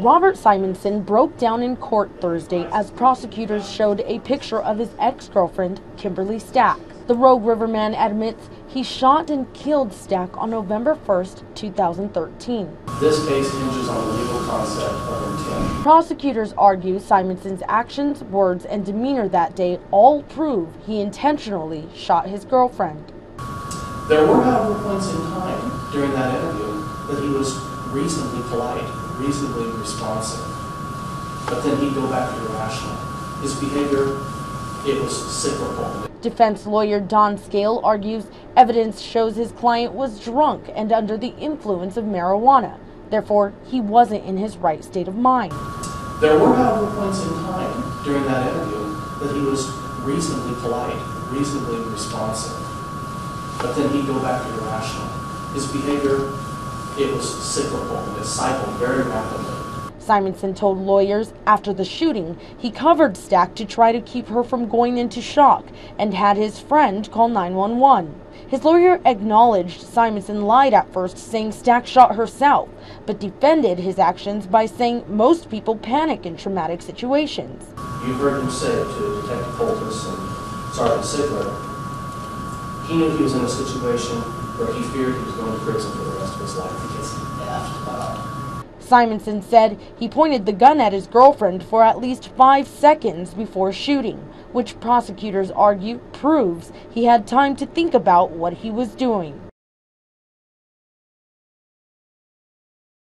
Robert Simonson broke down in court Thursday as prosecutors showed a picture of his ex-girlfriend, Kimberly Staack. The Rogue River man admits he shot and killed Staack on November 1st, 2013. This case hinges on the legal concept of intent. Prosecutors argue Simonson's actions, words, and demeanor that day all prove he intentionally shot his girlfriend. There were, however, points in time during that interview that he was reasonably polite, reasonably responsive, but then he'd go back to irrational. His behavior, it was cyclical. Defense lawyer .Scales argues evidence shows his client was drunk and under the influence of marijuana. Therefore, he wasn't in his right state of mind. There were, however, points in time during that interview that he was reasonably polite, reasonably responsive, but then he'd go back to irrational. His behavior, it was cyclical. It cycled very rapidly. Simonson told lawyers after the shooting he covered Staack to try to keep her from going into shock and had his friend call 911. His lawyer acknowledged Simonson lied at first, saying Staack shot herself, but defended his actions by saying most people panic in traumatic situations. You've heard him say to Detective Poultice and Sergeant Sigler, he knew he was in a situation where he feared he was going to prison for the rest of his life because he effed up. Simonson said he pointed the gun at his girlfriend for at least 5 seconds before shooting, which prosecutors argue proves he had time to think about what he was doing.